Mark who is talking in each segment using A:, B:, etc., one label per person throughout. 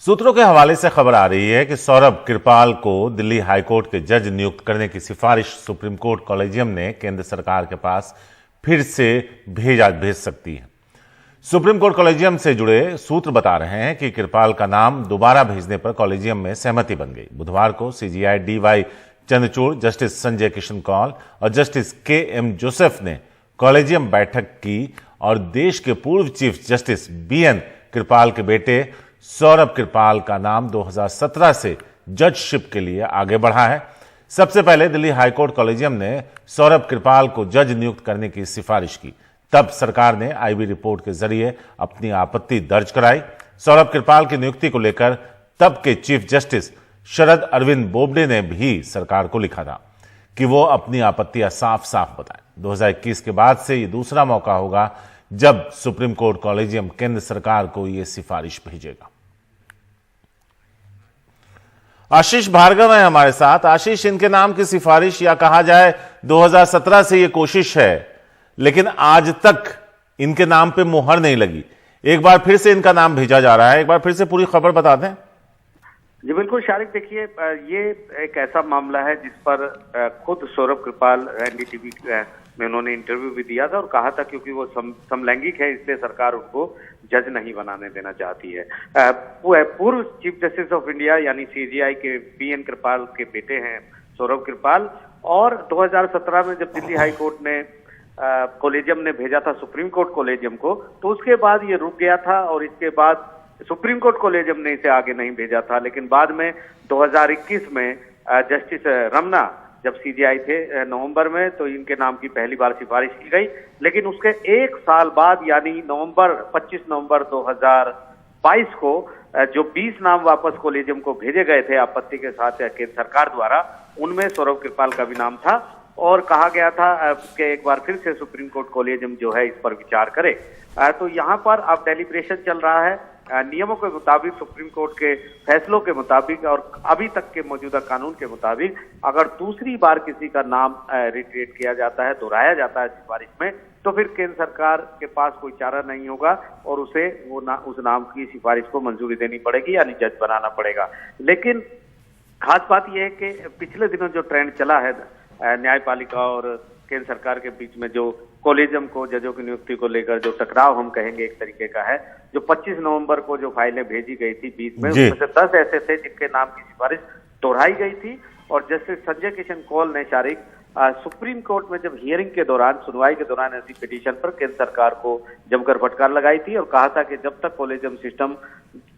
A: सूत्रों के हवाले से खबर आ रही है कि सौरभ कृपाल को दिल्ली हाईकोर्ट के जज नियुक्त करने की सिफारिश सुप्रीम कोर्ट कॉलेजियम ने केंद्र सरकार के पास फिर से भेज सकती है। सुप्रीम कोर्ट कॉलेजियम से जुड़े सूत्र बता रहे हैं कि कृपाल का नाम दोबारा भेजने पर कॉलेजियम में सहमति बन गई। बुधवार को CJI DY Chandrachud, justice Sanjay Kishan Kaul और जस्टिस KM जोसेफ ने कॉलेजियम बैठक की और देश के पूर्व चीफ जस्टिस BN कृपाल के बेटे सौरभ कृपाल का नाम 2017 से जजशिप के लिए आगे बढ़ा है। सबसे पहले दिल्ली हाईकोर्ट कॉलेजियम ने सौरभ कृपाल को जज नियुक्त करने की सिफारिश की। तब सरकार ने IB रिपोर्ट के जरिए अपनी आपत्ति दर्ज कराई। सौरभ कृपाल की नियुक्ति को लेकर तब के चीफ जस्टिस शरद अरविंद बोबडे ने भी सरकार को लिखा था कि वो अपनी आपत्तियां साफ साफ बताएं। 2021 के बाद से ये दूसरा मौका होगा जब सुप्रीम कोर्ट कॉलेजियम केंद्र सरकार को ये सिफारिश भेजेगा। आशीष भार्गव है हमारे साथ। आशीष, इनके नाम की सिफारिश या कहा जाए 2017 से ये कोशिश है, लेकिन आज तक इनके नाम पे मुहर नहीं लगी। एक बार फिर से इनका नाम भेजा जा रहा है। एक बार फिर से पूरी खबर बता दें।
B: जी बिल्कुल शारिक, देखिए ये एक ऐसा मामला है जिस पर खुद सौरभ कृपाल NDTV में उन्होंने इंटरव्यू भी दिया था और कहा था क्योंकि वो समलैंगिक है इसलिए सरकार उनको जज नहीं बनाने देना चाहती है। पूर्व चीफ जस्टिस ऑफ इंडिया यानी CJI के BN कृपाल के बेटे हैं सौरभ कृपाल, और 2017 में जब दिल्ली हाई कोर्ट ने कॉलेजियम ने भेजा था सुप्रीम कोर्ट कॉलेजियम को, तो उसके बाद ये रुक गया था और इसके बाद सुप्रीम कोर्ट कॉलेजियम ने इसे आगे नहीं भेजा था। लेकिन बाद में 2021 में जस्टिस रमना जब CJI थे नवंबर में, तो इनके नाम की पहली बार सिफारिश की गई। लेकिन उसके एक साल बाद यानी 25 नवंबर 2022 को जो 20 नाम वापस कॉलेजियम को भेजे गए थे आपत्ति के साथ केंद्र सरकार द्वारा, उनमें सौरभ कृपाल का भी नाम था और कहा गया था कि एक बार फिर से सुप्रीम कोर्ट कॉलेजियम जो है इस पर विचार करे। तो यहाँ पर अब डेलिब्रेशन चल रहा है। नियमों के मुताबिक, सुप्रीम कोर्ट के फैसलों के मुताबिक और अभी तक के मौजूदा कानून के मुताबिक अगर दूसरी बार किसी का नाम रिट्रेट किया जाता है, दोहराया जाता है सिफारिश में, तो फिर केंद्र सरकार के पास कोई चारा नहीं होगा और उसे उस नाम की सिफारिश को मंजूरी देनी पड़ेगी यानी जज बनाना पड़ेगा। लेकिन खास बात यह है कि पिछले दिनों जो ट्रेंड चला है न्यायपालिका और केंद्र सरकार के बीच में, जो कॉलेजियम को जजों की नियुक्ति को लेकर जो टकराव हम कहेंगे एक तरीके का है, जो 25 नवंबर को जो फाइलें भेजी गई थी 20 में, उसमें से 10 ऐसे थे जिनके नाम की सिफारिश दोहराई गई थी। और जस्टिस संजय किशन कौल ने शारिक सुप्रीम कोर्ट में जब हियरिंग के दौरान, सुनवाई के दौरान ऐसी पिटीशन पर केंद्र सरकार को जमकर फटकार लगाई थी और कहा था कि जब तक कॉलेजियम सिस्टम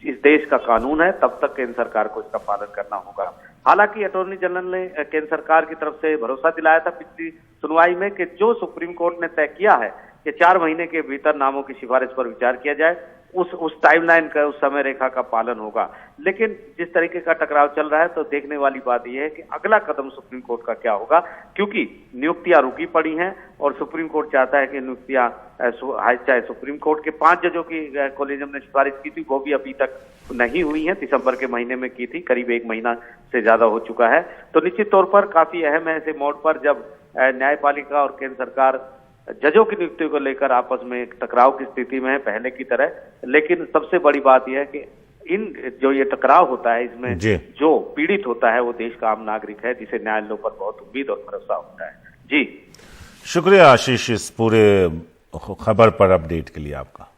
B: इस देश का कानून है तब तक केंद्र सरकार को इसका पालन करना होगा। हालांकि अटॉर्नी जनरल ने केंद्र सरकार की तरफ से भरोसा दिलाया था पिछली सुनवाई में कि जो सुप्रीम कोर्ट ने तय किया है कि 4 महीने के भीतर नामों की सिफारिश पर विचार किया जाए, उस टाइमलाइन का, उस समय रेखा का पालन होगा। लेकिन जिस तरीके का टकराव चल रहा है तो देखने वाली बात यह है कि अगला कदम सुप्रीम कोर्ट का क्या होगा, क्योंकि नियुक्तियां रुकी पड़ी हैं और सुप्रीम कोर्ट चाहता है कि नियुक्तियां, चाहे सुप्रीम कोर्ट के 5 जजों की कॉलेजियम ने सिफारिश की थी वो भी अभी तक नहीं हुई है। दिसंबर के महीने में की थी, करीब 1 महीना से ज्यादा हो चुका है। तो निश्चित तौर पर काफी अहम है ऐसे मोड पर जब न्यायपालिका और केंद्र सरकार जजों की नियुक्ति को लेकर आपस में एक टकराव की स्थिति में है पहले की तरह। लेकिन सबसे बड़ी बात यह है कि जो ये टकराव होता है इसमें जो पीड़ित होता है वो देश का आम नागरिक है, जिसे न्यायालयों पर बहुत उम्मीद और भरोसा होता है। जी
A: शुक्रिया आशीष, इस पूरे खबर पर अपडेट के लिए आपका।